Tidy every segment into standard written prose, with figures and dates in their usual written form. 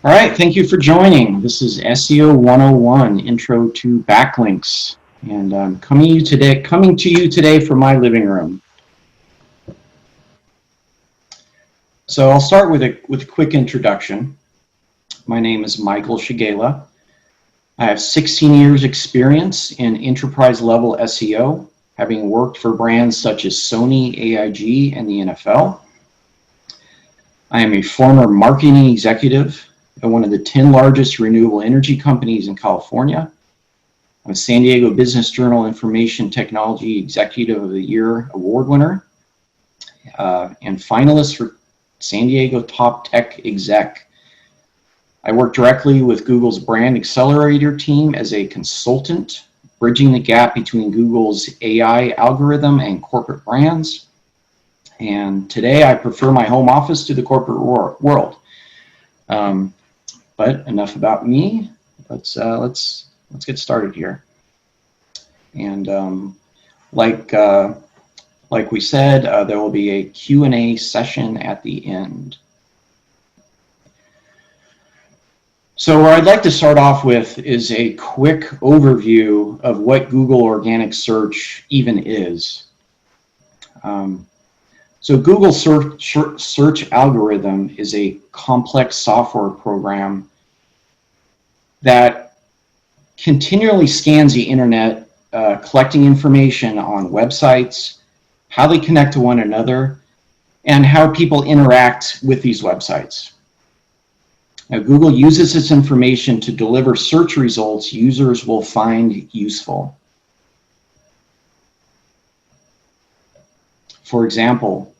All right, thank you for joining. This is SEO 101, Intro to Backlinks, and I'm coming to you today from my living room. So I'll start with a quick introduction. My name is Michael Shigela. I have 16 years experience in enterprise level SEO, having worked for brands such as Sony, AIG, and the NFL. I am a former marketing executive at one of the 10 largest renewable energy companies in California. I'm a San Diego Business Journal Information Technology Executive of the Year award winner and finalist for San Diego Top Tech Exec. I work directly with Google's Brand Accelerator team as a consultant, bridging the gap between Google's AI algorithm and corporate brands. And today I prefer my home office to the corporate world. But enough about me. Let's get started here. And like we said, there will be a Q&A session at the end. So what I'd like to start off with is a quick overview of what Google Organic Search even is. So Google search algorithm is a complex software program that continually scans the internet, collecting information on websites, how they connect to one another, and how people interact with these websites. Now, Google uses this information to deliver search results users will find useful. For example,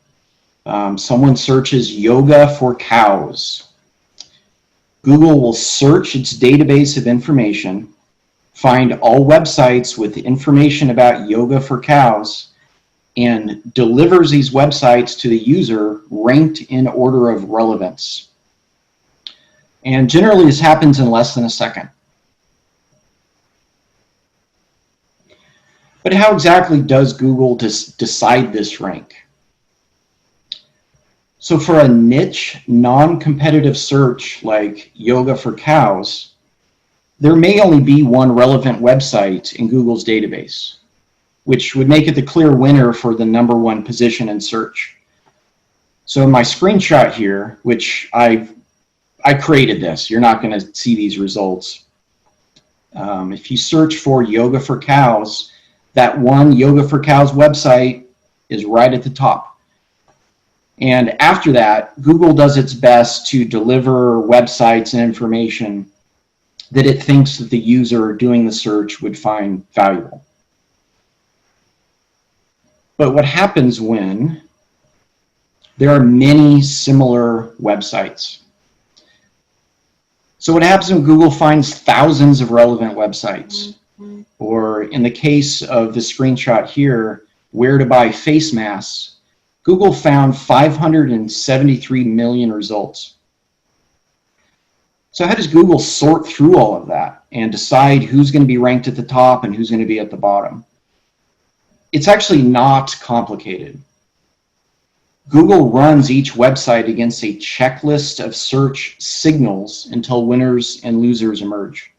someone searches yoga for cows. Google will search its database of information, find all websites with information about yoga for cows, and delivers these websites to the user ranked in order of relevance. And generally this happens in less than a second. But how exactly does Google decide this rank? So for a niche, non-competitive search like yoga for cows, there may only be one relevant website in Google's database, which would make it the clear winner for the #1 position in search. So in my screenshot here, which I created this, you're not going to see these results. If you search for yoga for cows, that one yoga for cows website is right at the top. And after that, Google does its best to deliver websites and information that it thinks that the user doing the search would find valuable. But what happens when there are many similar websites? So what happens when Google finds thousands of relevant websites? Or in the case of the screenshot here, where to buy face masks, Google found 573 million results. So how does Google sort through all of that and decide who's going to be ranked at the top and who's going to be at the bottom? It's actually not complicated. Google runs each website against a checklist of search signals until winners and losers emerge.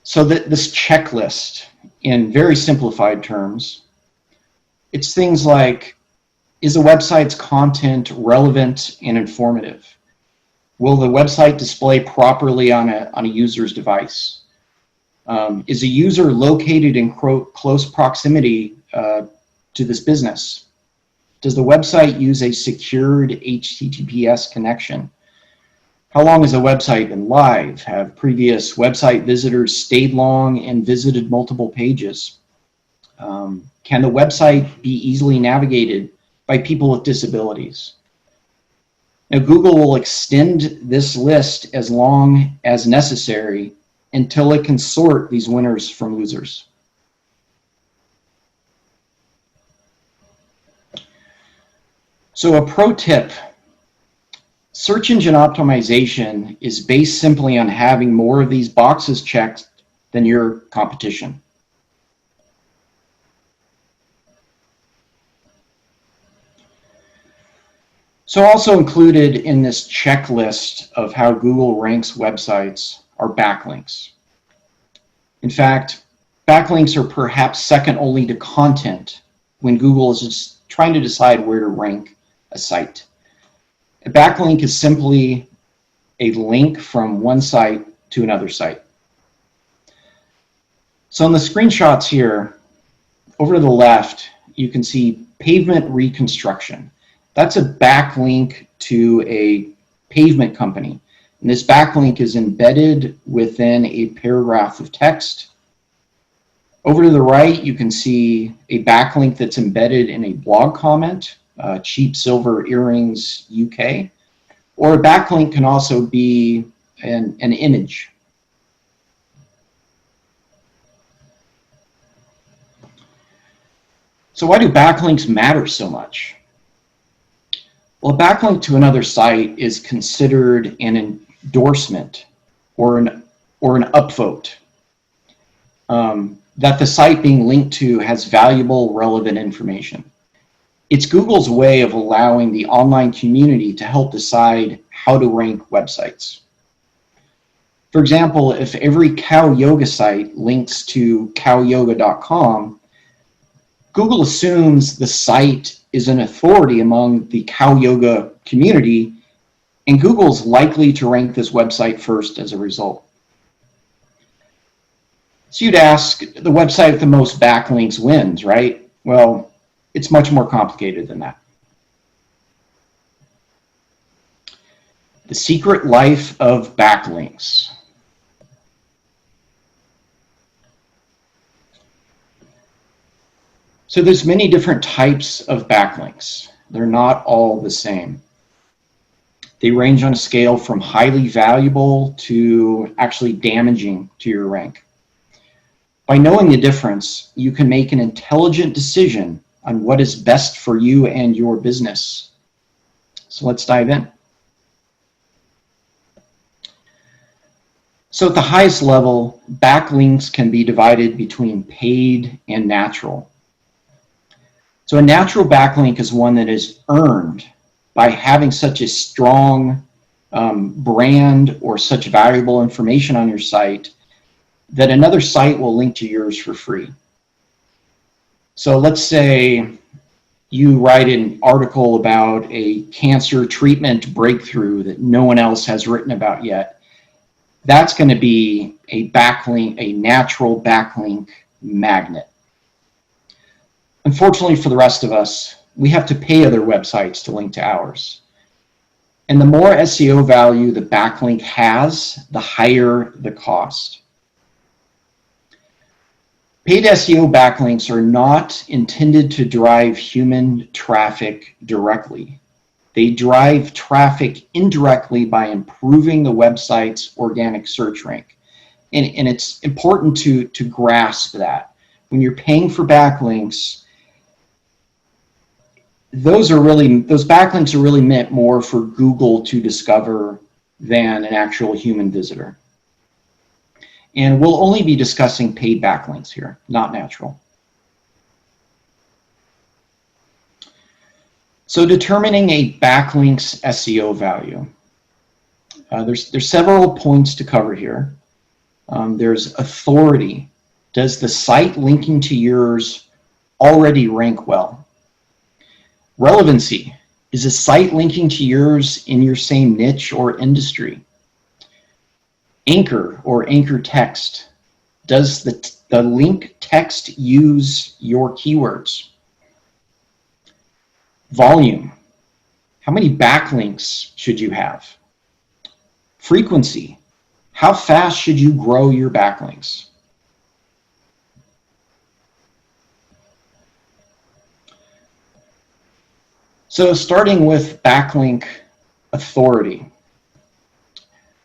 So this checklist, in very simplified terms, it's things like, is the website's content relevant and informative? Will the website display properly on a user's device? Is a user located in close proximity to this business? Does the website use a secured HTTPS connection? How long has a website been live? Have previous website visitors stayed long and visited multiple pages? Can the website be easily navigated by people with disabilities? Now, Google will extend this list as long as necessary until it can sort these winners from losers. So a pro tip, search engine optimization is based simply on having more of these boxes checked than your competition. So also included in this checklist of how Google ranks websites are backlinks. In fact, backlinks are perhaps second only to content when Google is just trying to decide where to rank a site. A backlink is simply a link from one site to another site. So in the screenshots here, over to the left, you can see pavement reconstruction. That's a backlink to a pavement company. And this backlink is embedded within a paragraph of text. Over to the right, you can see a backlink that's embedded in a blog comment, Cheap Silver Earrings UK. Or a backlink can also be an image. So why do backlinks matter so much? Well, a backlink to another site is considered an endorsement or an upvote that the site being linked to has valuable, relevant information. It's Google's way of allowing the online community to help decide how to rank websites. For example, if every cow yoga site links to cowyoga.com, Google assumes the site is an authority among the cow yoga community, and Google's likely to rank this website first as a result. So you'd ask, the website with the most backlinks wins, right? Well, it's much more complicated than that. The secret life of backlinks. So there's many different types of backlinks. They're not all the same. They range on a scale from highly valuable to actually damaging to your rank. By knowing the difference, you can make an intelligent decision on what is best for you and your business. So let's dive in. So at the highest level, backlinks can be divided between paid and natural. So a natural backlink is one that is earned by having such a strong brand or such valuable information on your site that another site will link to yours for free. So let's say you write an article about a cancer treatment breakthrough that no one else has written about yet. That's going to be a backlink, a natural backlink magnet. Unfortunately for the rest of us, we have to pay other websites to link to ours. And the more SEO value the backlink has, the higher the cost. Paid SEO backlinks are not intended to drive human traffic directly. They drive traffic indirectly by improving the website's organic search rank. And it's important to grasp that. When you're paying for backlinks, those backlinks are really meant more for Google to discover than an actual human visitor. And we'll only be discussing paid backlinks here, not natural. So determining a backlink's SEO value. There's several points to cover here. There's authority. Does the site linking to yours already rank well? Relevancy. Is a site linking to yours in your same niche or industry? Anchor or anchor text. Does the link text use your keywords? Volume. How many backlinks should you have? Frequency. How fast should you grow your backlinks? So starting with backlink authority.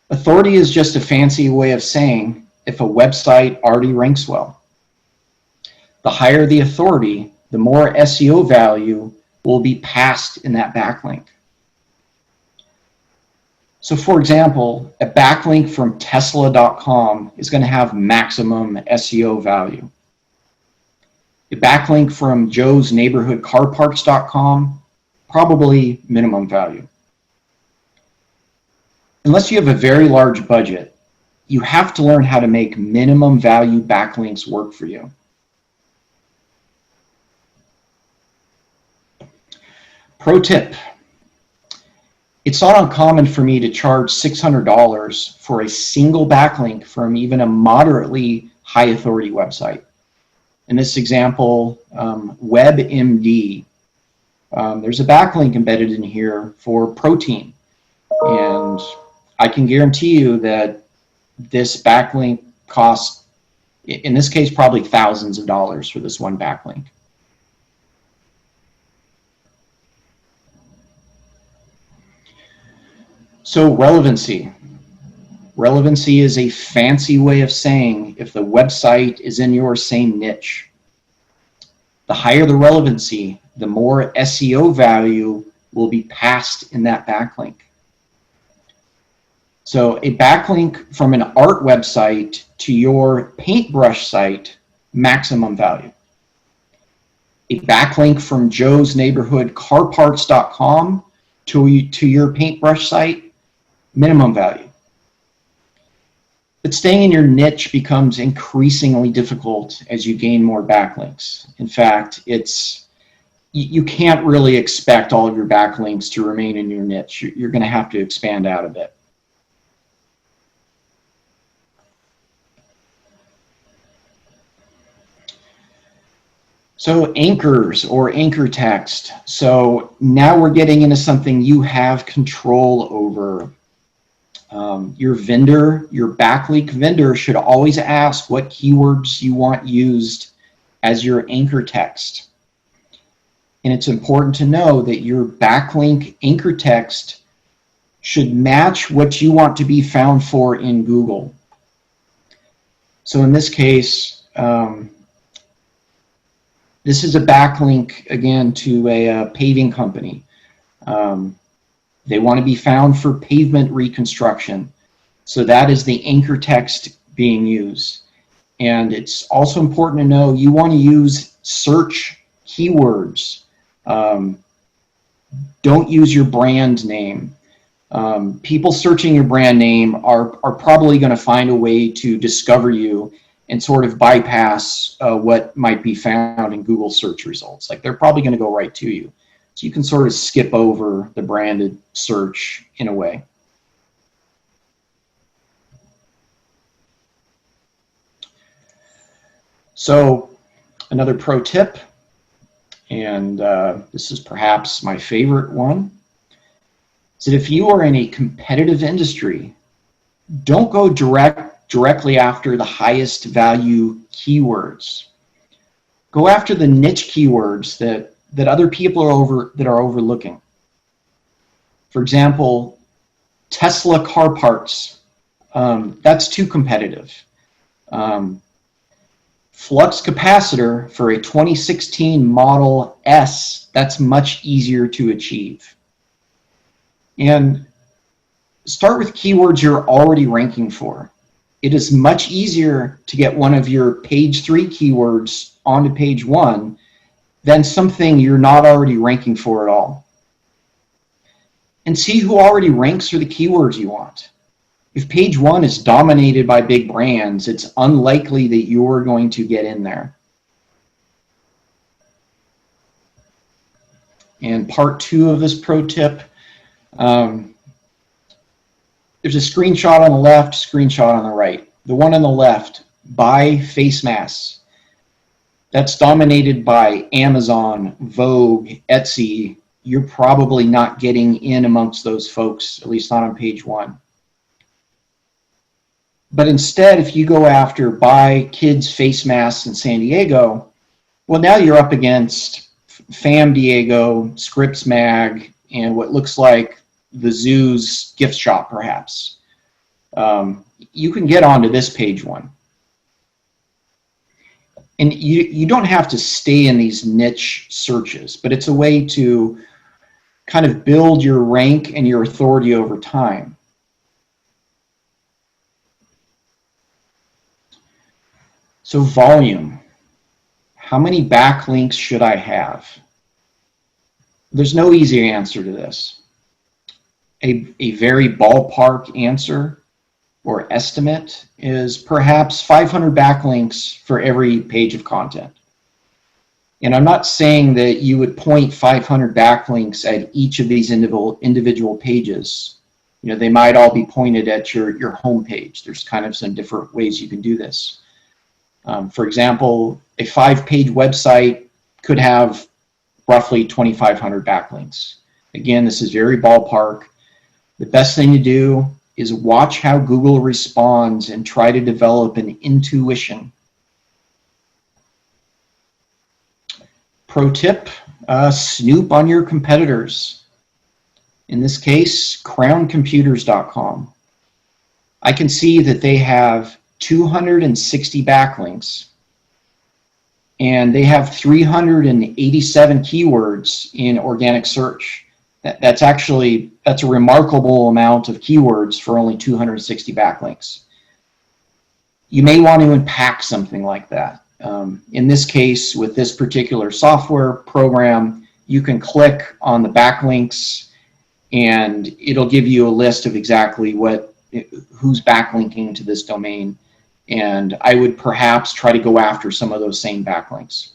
Authority is just a fancy way of saying if a website already ranks well. The higher the authority, the more SEO value will be passed in that backlink. So for example, a backlink from Tesla.com is going to have maximum SEO value. A backlink from Joe's Neighborhood Car Parks.com, probably minimum value. unless you have a very large budget, you have to learn how to make minimum value backlinks work for you. Pro tip. It's not uncommon for me to charge $600 for a single backlink from even a moderately high authority website. In this example, WebMD, there's a backlink embedded in here for protein. And I can guarantee you that this backlink costs, in this case, probably thousands of dollars for this one backlink. So relevancy. Relevancy is a fancy way of saying if the website is in your same niche. The higher the relevancy, the more SEO value will be passed in that backlink. So a backlink from an art website to your paintbrush site, maximum value. A backlink from Joe's Neighborhood Carparts.com to your paintbrush site, minimum value. But staying in your niche becomes increasingly difficult as you gain more backlinks. In fact, you can't really expect all of your backlinks to remain in your niche. You're going to have to expand out a bit. So anchors or anchor text. So now we're getting into something you have control over. Your vendor, your backlink vendor should always ask what keywords you want used as your anchor text. And it's important to know that your backlink anchor text should match what you want to be found for in Google. So in this case, this is a backlink, again, to a paving company. They want to be found for pavement reconstruction. So that is the anchor text being used. And it's also important to know you want to use search keywords. Don't use your brand name. People searching your brand name are probably going to find a way to discover you and sort of bypass what might be found in Google search results. Like they're probably going to go right to you. So you can sort of skip over the branded search in a way. So another pro tip, and this is perhaps my favorite one, is that if you are in a competitive industry, don't go directly after the highest value keywords. Go after the niche keywords that other people are overlooking. For example, Tesla car parts, that's too competitive. Flux capacitor for a 2016 Model S, that's much easier to achieve. And start with keywords you're already ranking for. It is much easier to get one of your page 3 keywords onto page 1 than something you're not already ranking for at all. And see who already ranks for the keywords you want. If page 1 is dominated by big brands, it's unlikely that you're going to get in there. And part 2 of this pro tip, there's a screenshot on the left, screenshot on the right. The one on the left, buy face masks. That's dominated by Amazon, Vogue, Etsy. You're probably not getting in amongst those folks, at least not on page 1. But instead, if you go after buy kids face masks in San Diego, well, now you're up against Fam Diego, Scripps Mag, and what looks like the zoo's gift shop, perhaps. You can get onto this page 1. And you don't have to stay in these niche searches, but it's a way to kind of build your rank and your authority over time. So volume. How many backlinks should I have? There's no easy answer to this. a very ballpark answer or estimate is perhaps 500 backlinks for every page of content. And I'm not saying that you would point 500 backlinks at each of these individual pages. You know, they might all be pointed at your home page. There's kind of some different ways you can do this. For example, a 5-page website could have roughly 2,500 backlinks. Again, this is very ballpark. The best thing to do is watch how Google responds and try to develop an intuition. Pro tip, snoop on your competitors. In this case, crowncomputers.com. I can see that they have 260 backlinks and they have 387 keywords in organic search. That's a remarkable amount of keywords for only 260 backlinks. You may want to unpack something like that. In this case, with this particular software program, you can click on the backlinks and it'll give you a list of exactly who's backlinking to this domain. And I would perhaps try to go after some of those same backlinks.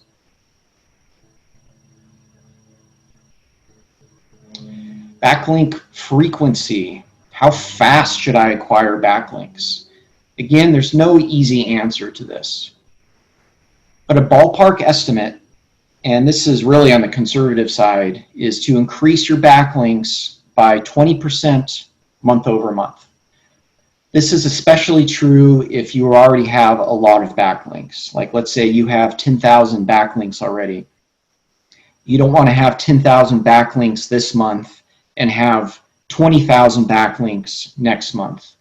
Backlink frequency. How fast should I acquire backlinks? Again, there's no easy answer to this. But a ballpark estimate, and this is really on the conservative side, is to increase your backlinks by 20% month over month. This is especially true if you already have a lot of backlinks. Like let's say you have 10,000 backlinks already. You don't want to have 10,000 backlinks this month and have 20,000 backlinks next month.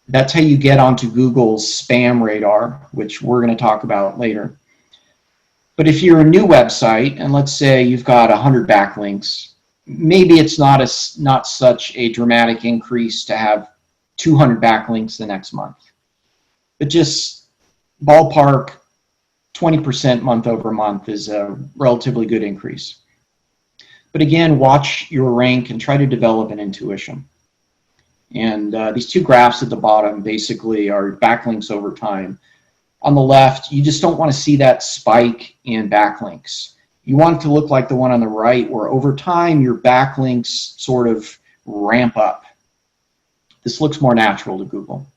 That's how you get onto Google's spam radar, which we're going to talk about later. But if you're a new website, and let's say you've got 100 backlinks, maybe it's not such a dramatic increase to have 200 backlinks the next month. But just ballpark, 20% month over month is a relatively good increase. But again, watch your rank and try to develop an intuition. And these two graphs at the bottom basically are backlinks over time. On the left, you just don't want to see that spike in backlinks. You want it to look like the one on the right, where over time your backlinks sort of ramp up. This looks more natural to Google.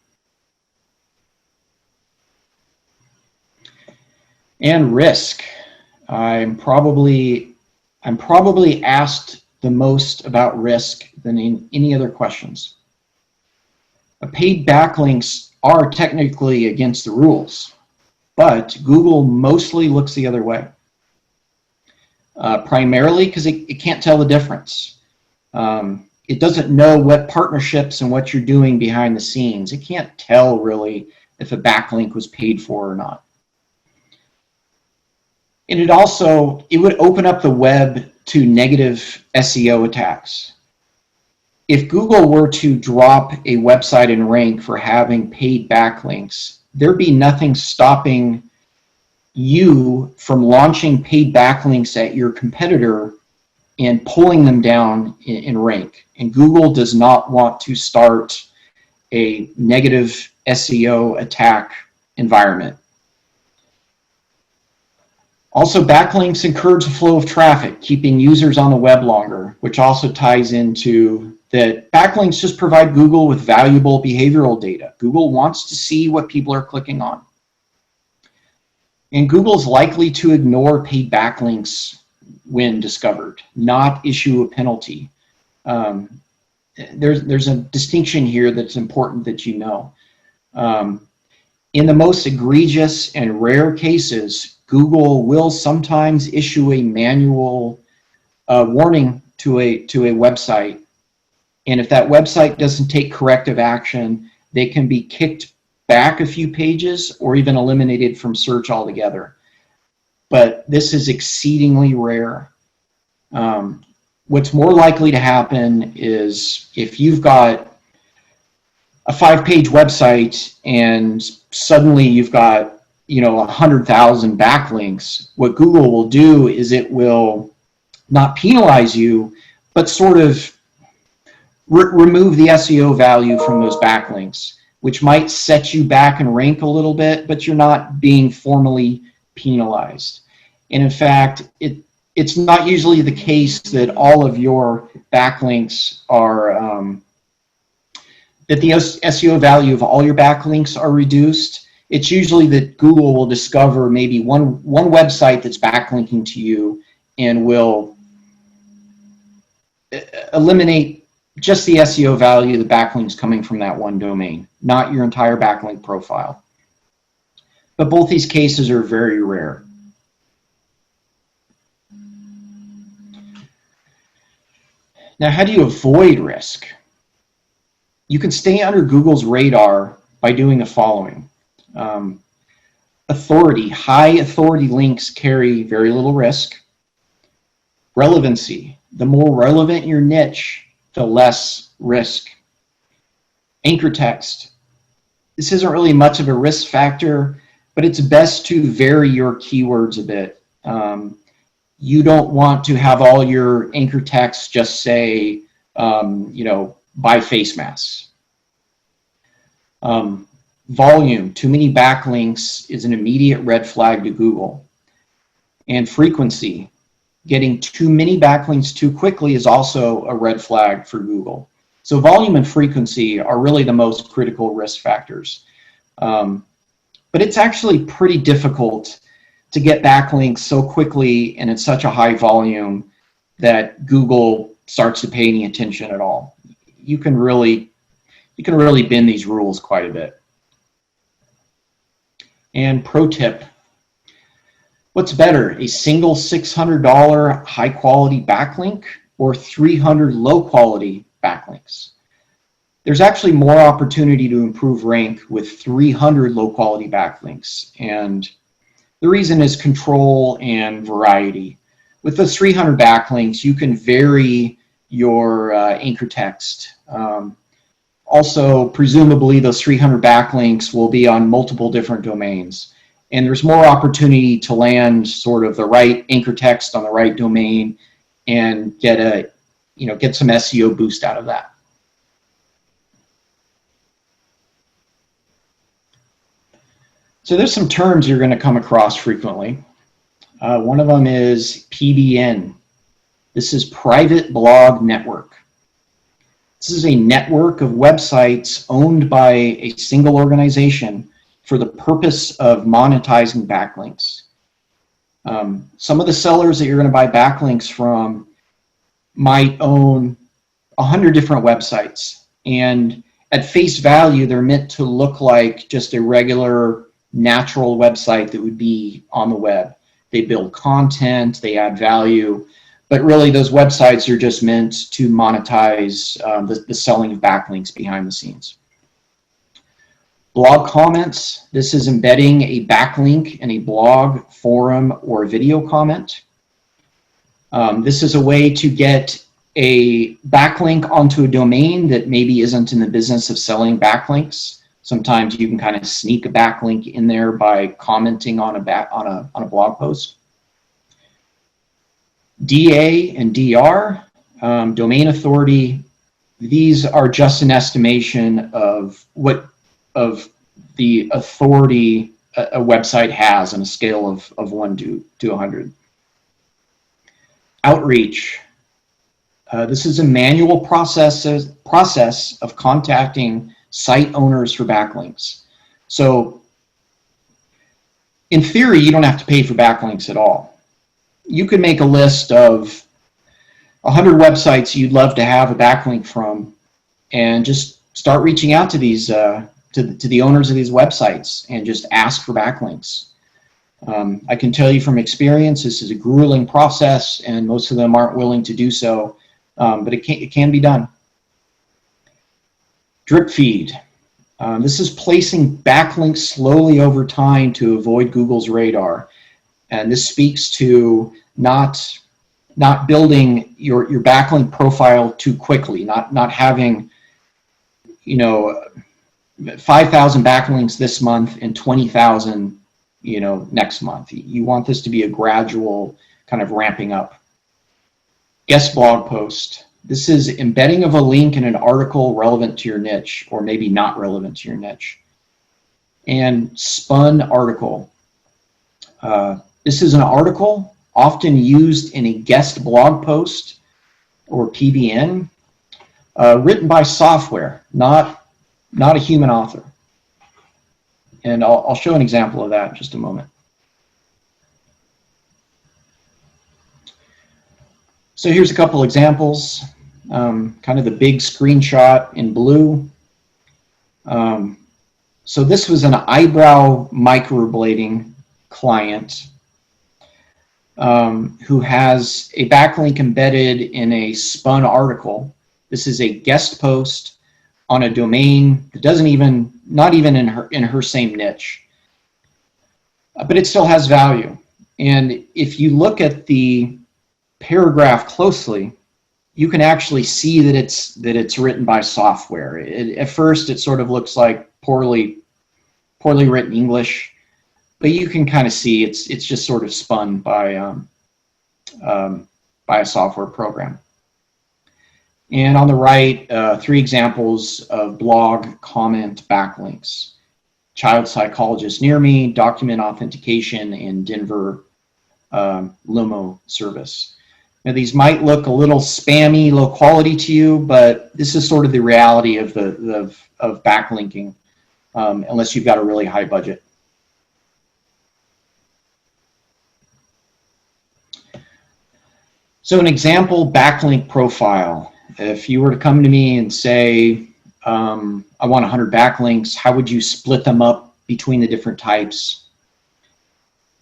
And risk. I'm probably asked the most about risk than in any other questions. Paid backlinks are technically against the rules, but Google mostly looks the other way. Primarily because it can't tell the difference. It doesn't know what partnerships and what you're doing behind the scenes. It can't tell really if a backlink was paid for or not. And it would open up the web to negative SEO attacks. If Google were to drop a website in rank for having paid backlinks, there'd be nothing stopping you from launching paid backlinks at your competitor and pulling them down in rank. And Google does not want to start a negative SEO attack environment. Also, backlinks encourage the flow of traffic, keeping users on the web longer, which also ties into that backlinks just provide Google with valuable behavioral data. Google wants to see what people are clicking on. And Google's likely to ignore paid backlinks when discovered, not issue a penalty. There's a distinction here that's important that you know. In the most egregious and rare cases, Google will sometimes issue a manual warning to a website. And if that website doesn't take corrective action, they can be kicked back a few pages or even eliminated from search altogether. But this is exceedingly rare. What's more likely to happen is if you've got a 5-page website and suddenly you've got 100,000 backlinks, what Google will do is it will not penalize you, but sort of remove the SEO value from those backlinks, which might set you back and rank a little bit, but you're not being formally penalized. And in fact, it's not usually the case that all of your backlinks are, that the SEO value of all your backlinks are reduced. It's usually that Google will discover maybe one website that's backlinking to you and will eliminate just the SEO value of the backlinks coming from that one domain, not your entire backlink profile. But both these cases are very rare. Now, how do you avoid risk? You can stay under Google's radar by doing the following. Authority, high authority links carry very little risk. Relevancy, the more relevant your niche, the less risk. Anchor text, this isn't really much of a risk factor, but it's best to vary your keywords a bit. You don't want to have all your anchor text just say, buy face masks. Volume, too many backlinks is an immediate red flag to Google. And frequency, getting too many backlinks too quickly is also a red flag for Google. So volume and frequency are really the most critical risk factors. But it's actually pretty difficult to get backlinks so quickly and at such a high volume that Google starts to pay any attention at all. You can really bend these rules quite a bit. And pro tip, what's better, a single $600 high quality backlink or 300 low quality backlinks? There's actually more opportunity to improve rank with 300 low quality backlinks. And the reason is control and variety. With those 300 backlinks, you can vary your anchor text. Also, presumably those 300 backlinks will be on multiple different domains. And there's more opportunity to land sort of the right anchor text on the right domain and get some SEO boost out of that. So there's some terms you're going to come across frequently. One of them is PBN. This is Private Blog Network. This is a network of websites owned by a single organization for the purpose of monetizing backlinks. Some of the sellers that you're going to buy backlinks from might own 100 different websites, and at face value, they're meant to look like just a regular natural website that would be on the web. They build content, they add value, but really those websites are just meant to monetize the selling of backlinks behind the scenes. Blog comments, this is embedding a backlink in a blog, forum, or video comment. This is a way to get a backlink onto a domain that maybe isn't in the business of selling backlinks. Sometimes you can kind of sneak a backlink in there by commenting on a blog post. DA and DR, domain authority, these are just an estimation of the authority a website has on a scale of 1 to 100. Outreach. This is a manual process of contacting site owners for backlinks. So in theory, you don't have to pay for backlinks at all. You could make a list of 100 websites you'd love to have a backlink from and just start reaching out to these to the owners of these websites and just ask for backlinks. I can tell you from experience, this is a grueling process and most of them aren't willing to do so, but it can be done. Drip feed. This is placing backlinks slowly over time to avoid Google's radar. And this speaks to not building your backlink profile too quickly, not having 5,000 backlinks this month and 20,000 next month. You want this to be a gradual kind of ramping up. Guest blog post. This is embedding of a link in an article relevant to your niche, or maybe not relevant to your niche. And spun article. This is an article often used in a guest blog post or PBN, written by software, not a human author. And I'll show an example of that in just a moment. So here's a couple examples, kind of the big screenshot in blue. So this was an eyebrow microblading client who has a backlink embedded in a spun article. This is a guest post on a domain that not even in her same niche, but it still has value. And if you look at the paragraph closely, you can actually see that it's written by software. At first, it sort of looks like poorly written English, but you can kind of see it's just sort of spun by a software program. And on the right, 3 examples of blog comment backlinks: child psychologist near me, document authentication, and Denver limo service. Now, these might look a little spammy, low quality to you, but this is sort of the reality of backlinking, unless you've got a really high budget. So an example backlink profile. If you were to come to me and say, I want 100 backlinks, how would you split them up between the different types?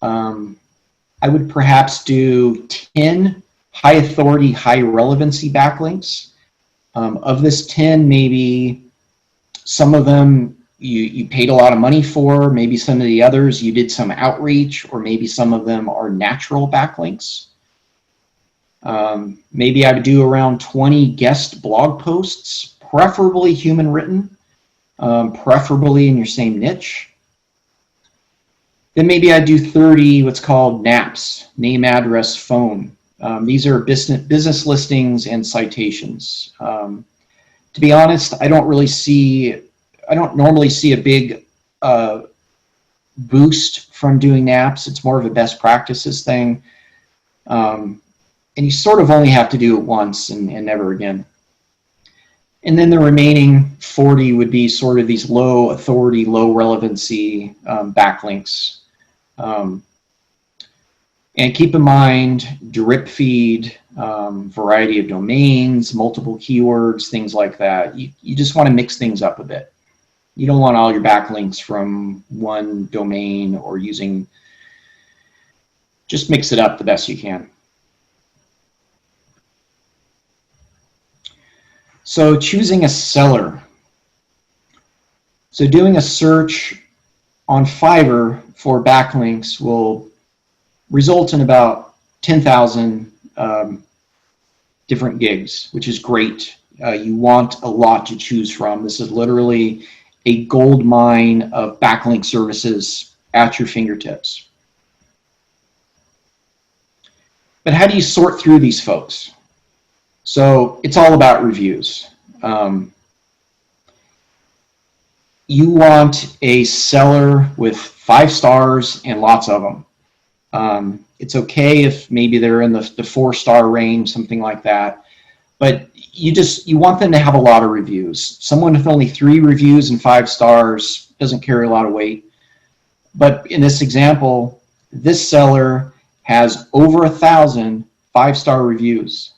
I would perhaps do 10 high authority, high relevancy backlinks. Of this 10, maybe some of them you paid a lot of money for, maybe some of the others you did some outreach, or maybe some of them are natural backlinks. Maybe I would do around 20 guest blog posts, preferably human written, preferably in your same niche. Then maybe I do 30 what's called NAPs, name, address, phone. These are business listings and citations. To be honest, I don't normally see a big boost from doing NAPs. It's more of a best practices thing. And you sort of only have to do it once and never again. And then the remaining 40 would be sort of these low authority, low relevancy backlinks. And keep in mind, drip feed, variety of domains, multiple keywords, things like that. You just want to mix things up a bit. You don't want all your backlinks from one domain or just mix it up the best you can. So choosing a seller. So doing a search on Fiverr for backlinks will result in about 10,000 different gigs, which is great. You want a lot to choose from. This is literally a gold mine of backlink services at your fingertips. But how do you sort through these folks? So it's all about reviews. You want a seller with 5 stars and lots of them. It's okay if maybe they're in the 4-star range, something like that. But you want them to have a lot of reviews. Someone with only 3 reviews and 5 stars doesn't carry a lot of weight. But in this example, this seller has over 1,000 5-star reviews.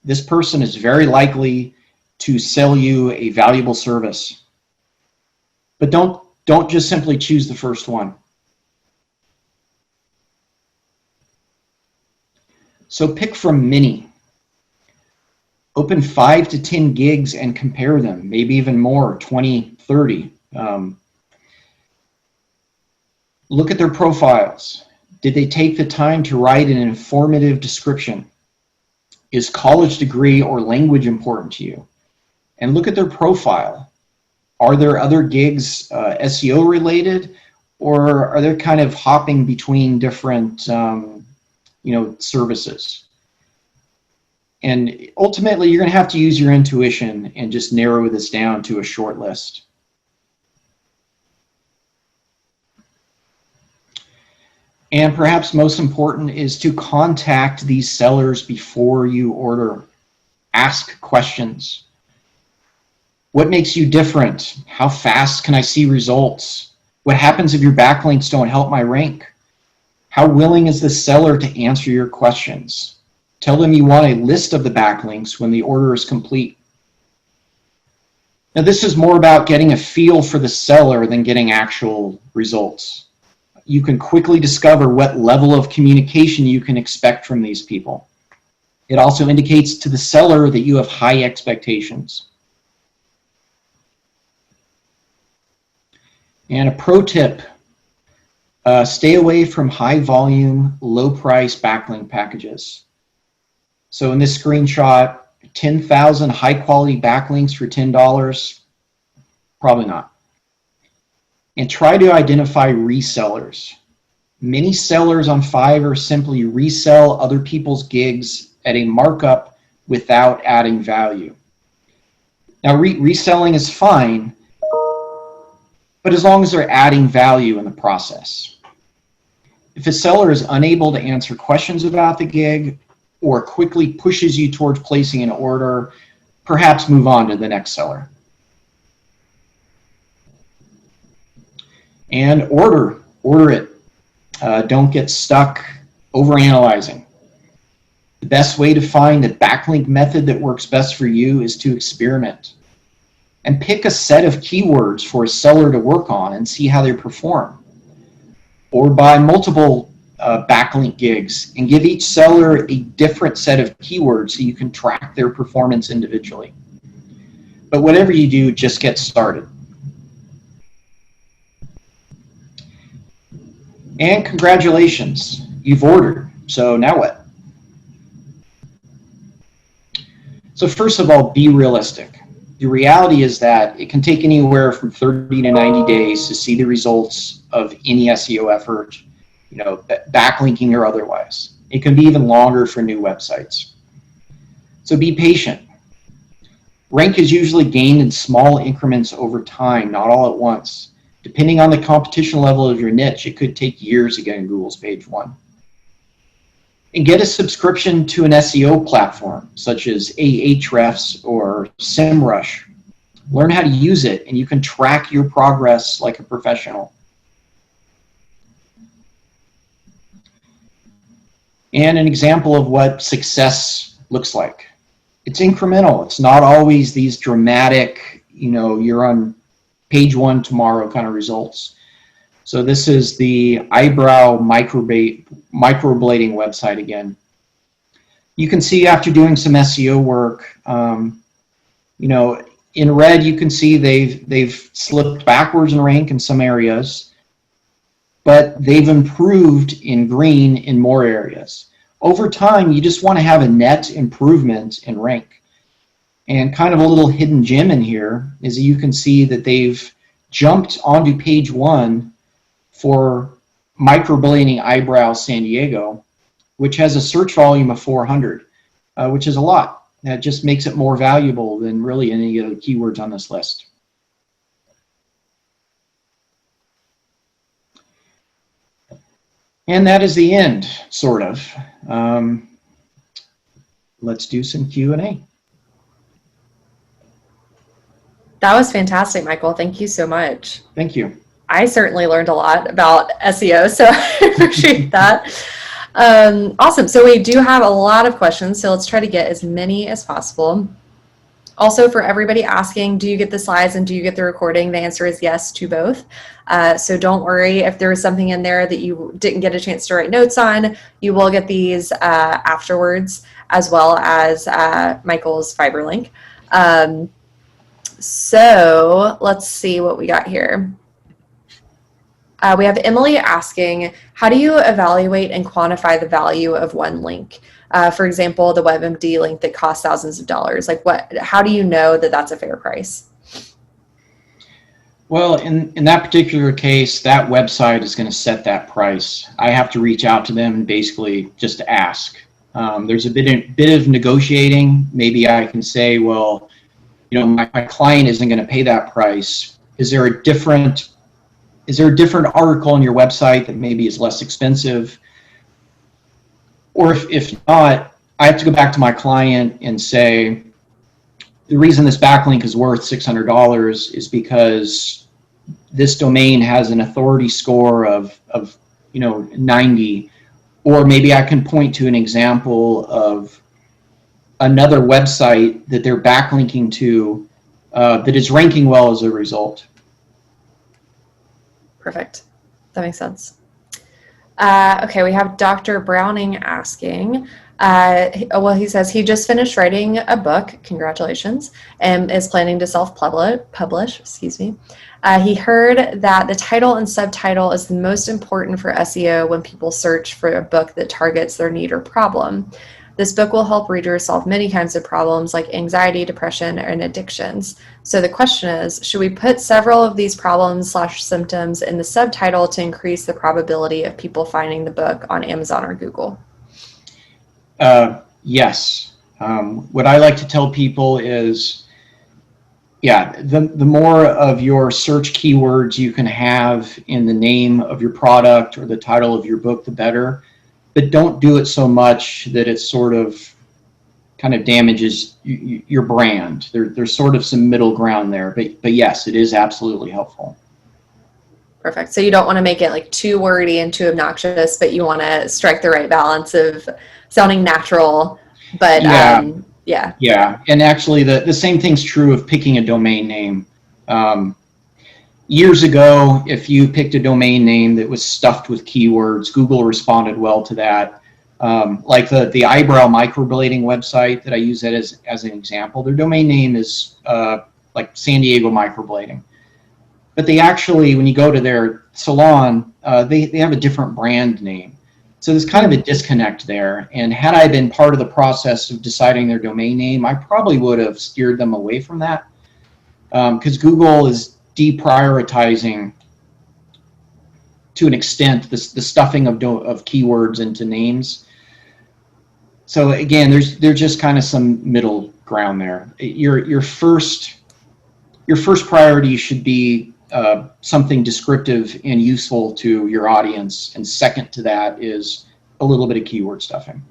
This person is very likely to sell you a valuable service. But don't just simply choose the first one. So pick from many. Open 5 to 10 gigs and compare them, maybe even more, 20, 30. Look at their profiles. Did they take the time to write an informative description? Is college degree or language important to you? And look at their profile. Are there other gigs SEO related, or are they kind of hopping between different services? And ultimately, you're going to have to use your intuition and just narrow this down to a short list. And perhaps most important is to contact these sellers before you order. Ask questions. What makes you different? How fast can I see results? What happens if your backlinks don't help my rank? How willing is the seller to answer your questions? Tell them you want a list of the backlinks when the order is complete. Now, this is more about getting a feel for the seller than getting actual results. You can quickly discover what level of communication you can expect from these people. It also indicates to the seller that you have high expectations. And a pro tip, stay away from high volume, low price backlink packages. So in this screenshot, 10,000 high quality backlinks for $10, probably not. And try to identify resellers. Many sellers on Fiverr simply resell other people's gigs at a markup without adding value. Now, reselling is fine, but as long as they're adding value in the process. If a seller is unable to answer questions about the gig or quickly pushes you towards placing an order, perhaps move on to the next seller. And order it. Don't get stuck overanalyzing. The best way to find the backlink method that works best for you is to experiment and pick a set of keywords for a seller to work on and see how they perform. Or buy multiple backlink gigs and give each seller a different set of keywords so you can track their performance individually. But whatever you do, just get started. And congratulations, you've ordered. So now what? So first of all, be realistic. The reality is that it can take anywhere from 30 to 90 days to see the results of any SEO effort, backlinking or otherwise. It can be even longer for new websites. So be patient. Rank is usually gained in small increments over time, not all at once. Depending on the competition level of your niche, it could take years to get on Google's page 1. And get a subscription to an SEO platform, such as Ahrefs or SEMrush. Learn how to use it, and you can track your progress like a professional. And an example of what success looks like. It's incremental. It's not always these dramatic, you're on page 1 tomorrow kind of results. So this is the eyebrow microblading website again. You can see after doing some SEO work, in red you can see they've slipped backwards in rank in some areas, but they've improved in green in more areas. Over time, you just want to have a net improvement in rank. And kind of a little hidden gem in here is you can see that they've jumped onto page 1 for microblading eyebrow San Diego, which has a search volume of 400, which is a lot. That just makes it more valuable than really any of the keywords on this list. And that is the end, sort of. Let's do some Q&A. That was fantastic, Michael. Thank you so much. Thank you. I certainly learned a lot about SEO, so I appreciate that. Awesome. So we do have a lot of questions, so let's try to get as many as possible. Also, for everybody asking, do you get the slides and do you get the recording? The answer is yes to both. So don't worry if there is something in there that you didn't get a chance to write notes on. You will get these afterwards, as well as Michael's Fiverr link. So let's see what we got here. We have Emily asking, how do you evaluate and quantify the value of one link? For example, the WebMD link that costs thousands of dollars. How do you know that that's a fair price? Well, in that particular case, that website is going to set that price. I have to reach out to them and basically just ask, There's a bit of negotiating. Maybe I can say, well, you know, my client isn't going to pay that price. Is there a different article on your website that maybe is less expensive? Or if not, I have to go back to my client and say, the reason this backlink is worth $600 is because this domain has an authority score of 90. Or maybe I can point to an example of another website that they're backlinking to that is ranking well as a result. Perfect. That makes sense. Okay, we have Dr. Browning asking, well, he says he just finished writing a book, congratulations, and is planning to self-publish, excuse me. He heard that the title and subtitle is the most important for SEO when people search for a book that targets their need or problem. This book will help readers solve many kinds of problems like anxiety, depression, and addictions. So the question is, should we put several of these problems/symptoms in the subtitle to increase the probability of people finding the book on Amazon or Google? Yes. What I like to tell people is, yeah, the more of your search keywords you can have in the name of your product or the title of your book, the better. But don't do it so much that it sort of kind of damages your brand. There's sort of some middle ground there, but yes, it is absolutely helpful. Perfect. So you don't want to make it like too wordy and too obnoxious, but you want to strike the right balance of sounding natural, but yeah. Yeah, and actually the same thing's true of picking a domain name. Years ago, if you picked a domain name that was stuffed with keywords, Google responded well to that. Like the eyebrow microblading website that I use that as an example, their domain name is like San Diego Microblading. But they actually, when you go to their salon, they have a different brand name. So there's kind of a disconnect there. And had I been part of the process of deciding their domain name, I probably would have steered them away from that, because Google is deprioritizing to an extent the stuffing of keywords into names. So again, there's just kind of some middle ground there. Your first priority should be something descriptive and useful to your audience, and second to that is a little bit of keyword stuffing.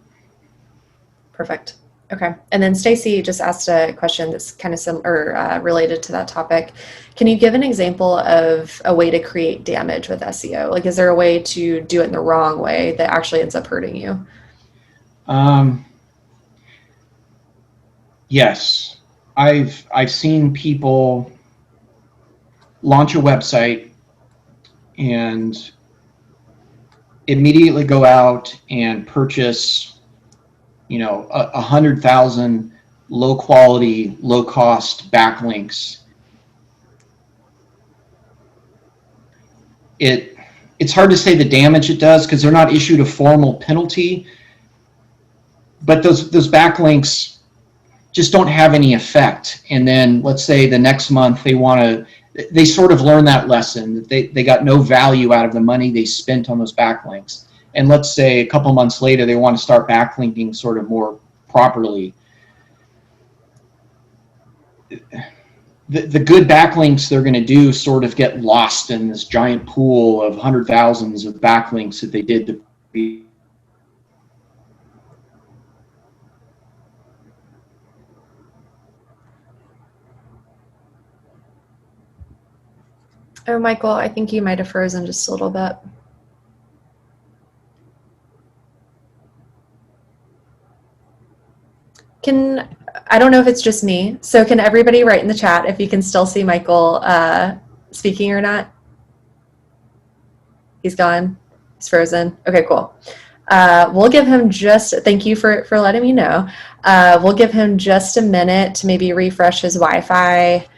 Perfect. Okay. And then Stacy just asked a question that's kind of related to that topic. Can you give an example of a way to create damage with SEO? Like, is there a way to do it in the wrong way that actually ends up hurting you? Yes. I've seen people launch a website and immediately go out and purchase 100,000 low quality, low cost backlinks. It's hard to say the damage it does because they're not issued a formal penalty, but those backlinks just don't have any effect. And then let's say the next month they sort of learn that lesson that they got no value out of the money they spent on those backlinks. And let's say a couple months later, they want to start backlinking sort of more properly. The good backlinks they're going to do sort of get lost in this giant pool of 100,000s of backlinks that they did to be. Oh, Michael, I think you might have frozen just a little bit. I don't know if it's just me, so can everybody write in the chat if you can still see Michael speaking or not? He's gone. He's frozen. Okay, cool. We'll give him thank you for letting me know. We'll give him just a minute to maybe refresh his Wi-Fi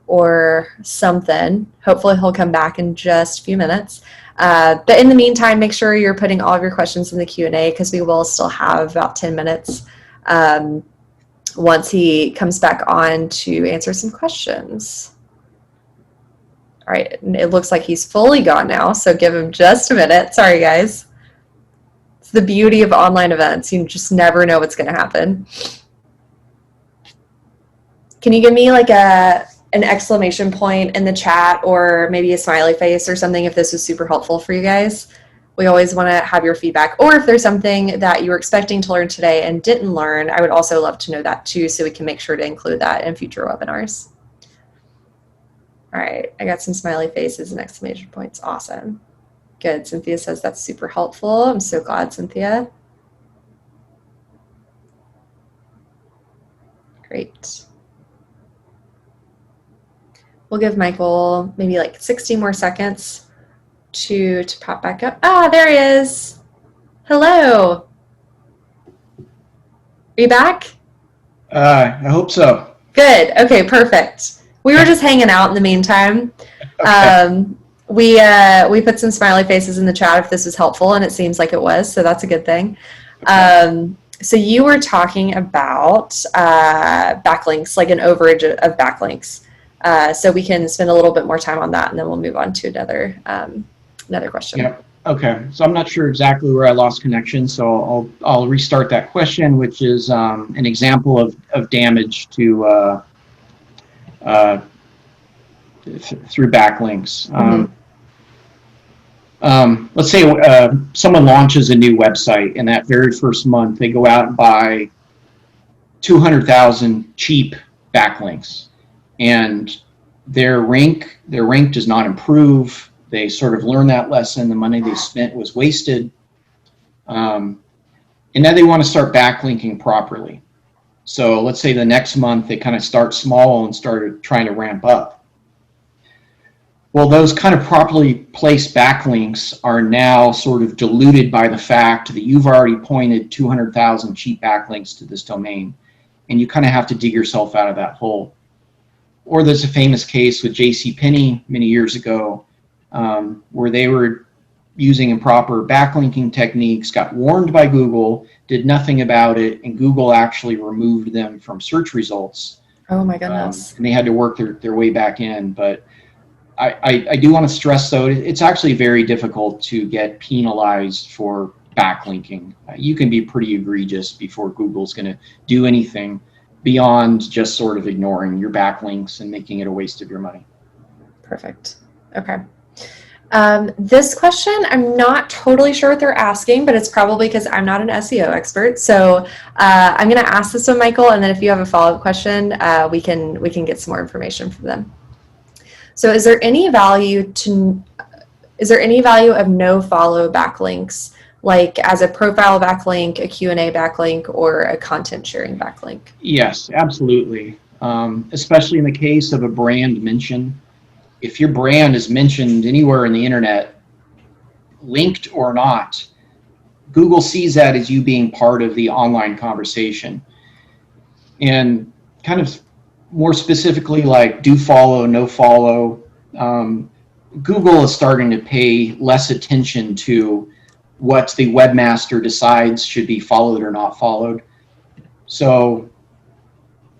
or something. Hopefully he'll come back in just a few minutes. But in the meantime, make sure you're putting all of your questions in the Q&A because we will still have about 10 minutes once he comes back on to answer some questions. All right, it looks like he's fully gone now, so give him just a minute. Sorry, guys. It's the beauty of online events. You just never know what's going to happen. Can you give me like an exclamation point in the chat, or maybe a smiley face or something if this was super helpful for you guys? We always want to have your feedback. Or if there's something that you were expecting to learn today and didn't learn, I would also love to know that too, so we can make sure to include that in future webinars. All right, I got some smiley faces and exclamation points. Awesome. Good. Cynthia says that's super helpful. I'm so glad, Cynthia. Great. We'll give Michael maybe like 60 more seconds to pop back up. Ah, there he is. Hello. Are you back? I hope so. Good. Okay, perfect. We were just hanging out in the meantime. Okay. We put some smiley faces in the chat if this was helpful, and it seems like it was, so that's a good thing. Okay. So you were talking about backlinks, like an overage of backlinks. So we can spend a little bit more time on that, and then we'll move on to another question. Yep. Okay. So I'm not sure exactly where I lost connection, so I'll restart that question, which is an example of damage to through backlinks. Let's say someone launches a new website, and that very first month they go out and buy 200,000 cheap backlinks, and their rank does not improve. They sort of learn that lesson. The money they spent was wasted, and now they want to start backlinking properly. So let's say the next month they kind of start small and start trying to ramp up. Well, those kind of properly placed backlinks are now sort of diluted by the fact that you've already pointed 200,000 cheap backlinks to this domain, and you kind of have to dig yourself out of that hole. Or there's a famous case with JCPenney many years ago where they were using improper backlinking techniques, got warned by Google, did nothing about it, and Google actually removed them from search results. Oh my goodness. And they had to work their way back in. But I do want to stress, though, it's actually very difficult to get penalized for backlinking. You can be pretty egregious before Google's going to do anything beyond just sort of ignoring your backlinks and making it a waste of your money. Perfect. Okay. This question, I'm not totally sure what they're asking, but it's probably because I'm not an SEO expert. So I'm going to ask this one, Michael, and then if you have a follow-up question, we can get some more information from them. So is there any value of no follow backlinks, like as a profile backlink, a Q&A backlink, or a content sharing backlink? Yes, absolutely. Especially in the case of a brand mention. If your brand is mentioned anywhere in the internet, linked or not, Google sees that as you being part of the online conversation. And kind of more specifically, like do follow, no follow, Google is starting to pay less attention to what the webmaster decides should be followed or not followed. So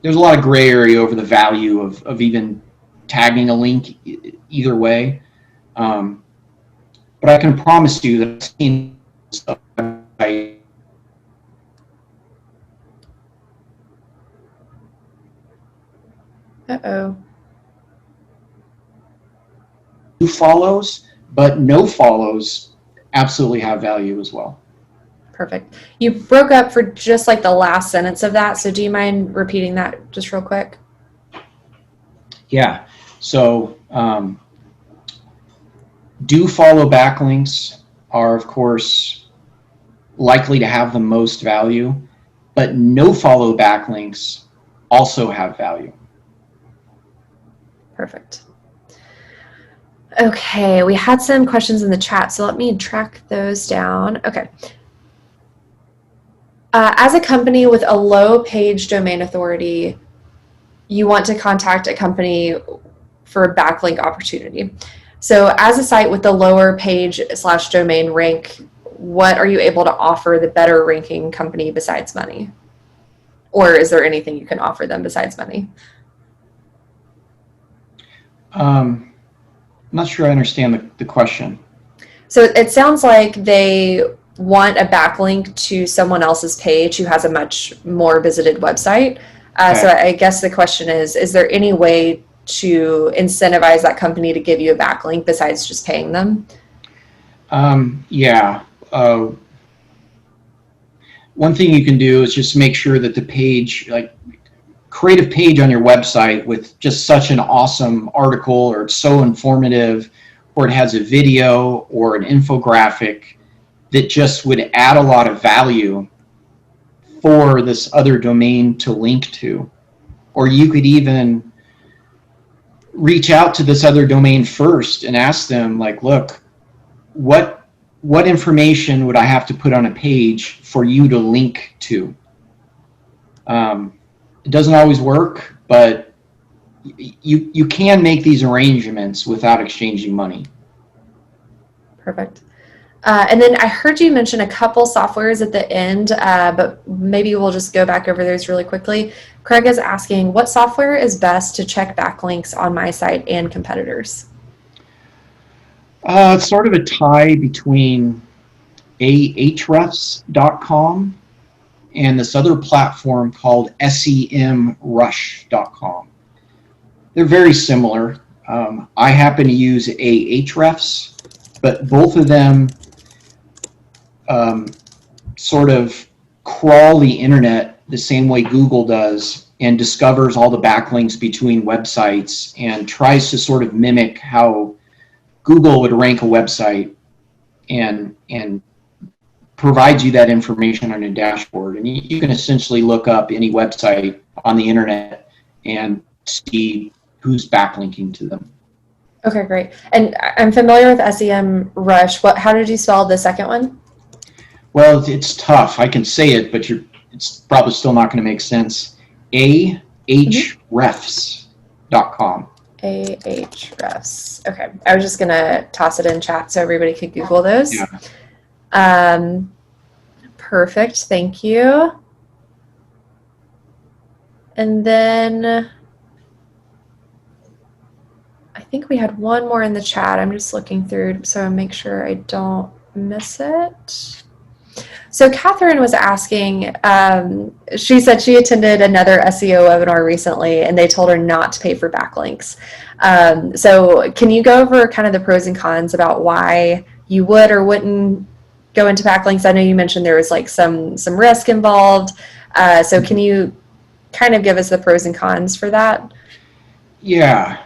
there's a lot of gray area over the value of even tagging a link either way. But I can promise you that I've seen stuff Uh-oh. follows, but no follows absolutely have value as well. Perfect. You broke up for just like the last sentence of that, so do you mind repeating that just real quick? Yeah. So do follow backlinks are, of course, likely to have the most value, but no follow backlinks also have value. Perfect. Okay, we had some questions in the chat, so let me track those down. Okay. As a company with a low page domain authority, you want to contact a company for a backlink opportunity. So as a site with the lower page / domain rank, what are you able to offer the better ranking company besides money? Or is there anything you can offer them besides money? I'm not sure I understand the question. So it sounds like they want a backlink to someone else's page who has a much more visited website. So I guess the question is there any way to incentivize that company to give you a backlink besides just paying them? Yeah. One thing you can do is just make sure that the page, like create a page on your website with just such an awesome article, or it's so informative, or it has a video or an infographic that just would add a lot of value for this other domain to link to. Or you could even reach out to this other domain first and ask them, like, look, what information would I have to put on a page for you to link to? It doesn't always work, but you can make these arrangements without exchanging money. Perfect. And then I heard you mention a couple softwares at the end, but maybe we'll just go back over those really quickly. Craig is asking, what software is best to check backlinks on my site and competitors? It's sort of a tie between ahrefs.com and this other platform called semrush.com. They're very similar. I happen to use ahrefs, but both of them sort of crawl the internet the same way Google does and discovers all the backlinks between websites and tries to sort of mimic how Google would rank a website and provides you that information on a dashboard. And you can essentially look up any website on the internet and see who's backlinking to them. Okay, great. And I'm familiar with SEMrush. How did you spell the second one? Well, it's tough. I can say it, but it's probably still not going to make sense. ahrefs.com. ahrefs. Okay. I was just going to toss it in chat so everybody could Google those. Yeah. Perfect. Thank you. And then I think we had one more in the chat. I'm just looking through so I make sure I don't miss it. So Catherine was asking, she said she attended another SEO webinar recently and they told her not to pay for backlinks. So can you go over kind of the pros and cons about why you would or wouldn't go into backlinks? I know you mentioned there was like some risk involved. So can you kind of give us the pros and cons for that? Yeah.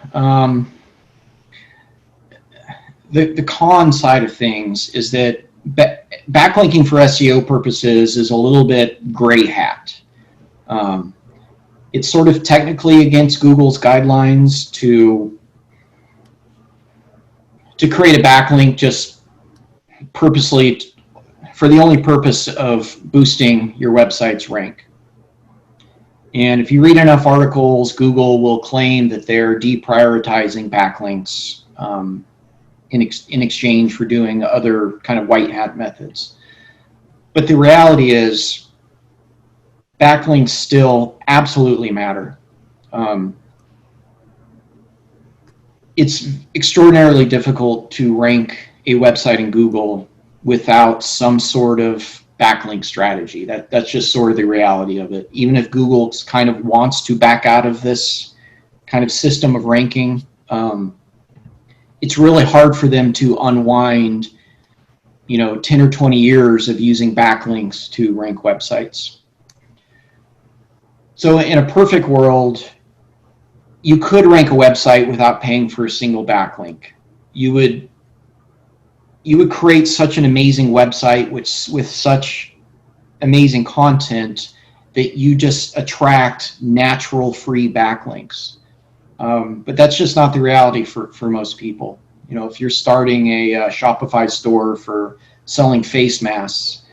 The con side of things is that backlinking for SEO purposes is a little bit gray hat. It's sort of technically against Google's guidelines to create a backlink just purposely for the only purpose of boosting your website's rank. And if you read enough articles, Google will claim that they're deprioritizing backlinks in exchange for doing other kind of white hat methods. But the reality is backlinks still absolutely matter. It's extraordinarily difficult to rank a website in Google without some sort of backlink strategy. That's just sort of the reality of it. Even if Google kind of wants to back out of this kind of system of ranking, it's really hard for them to unwind, 10 or 20 years of using backlinks to rank websites. So in a perfect world, you could rank a website without paying for a single backlink. You would create such an amazing website with such amazing content that you just attract natural free backlinks. But that's just not the reality for most people. If you're starting a Shopify store for selling face masks,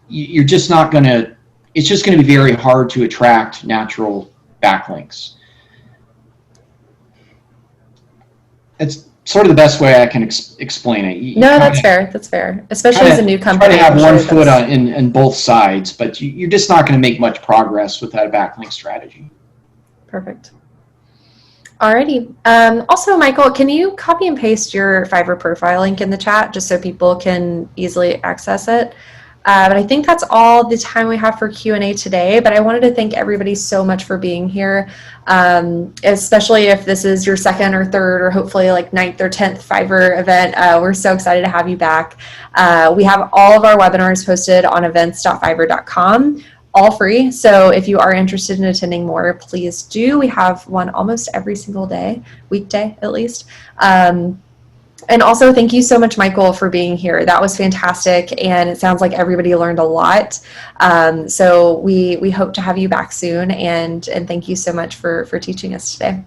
you're just not going to, it's just going to be very hard to attract natural backlinks. It's sort of the best way I can explain it. That's fair. That's fair. Especially as a new company. Try to have one foot in both sides, but you're just not going to make much progress with that backlink strategy. Perfect. Alrighty. Also, Michael, can you copy and paste your Fiverr profile link in the chat just so people can easily access it? But I think that's all the time we have for Q&A today. But I wanted to thank everybody so much for being here, especially if this is your second or third or hopefully like 9th or 10th Fiverr event. We're so excited to have you back. We have all of our webinars posted on events.fiverr.com. All free. So if you are interested in attending more, please do. We have one almost every single day, weekday at least. And also, thank you so much, Michael, for being here. That was fantastic, and it sounds like everybody learned a lot. So we hope to have you back soon, and thank you so much for teaching us today.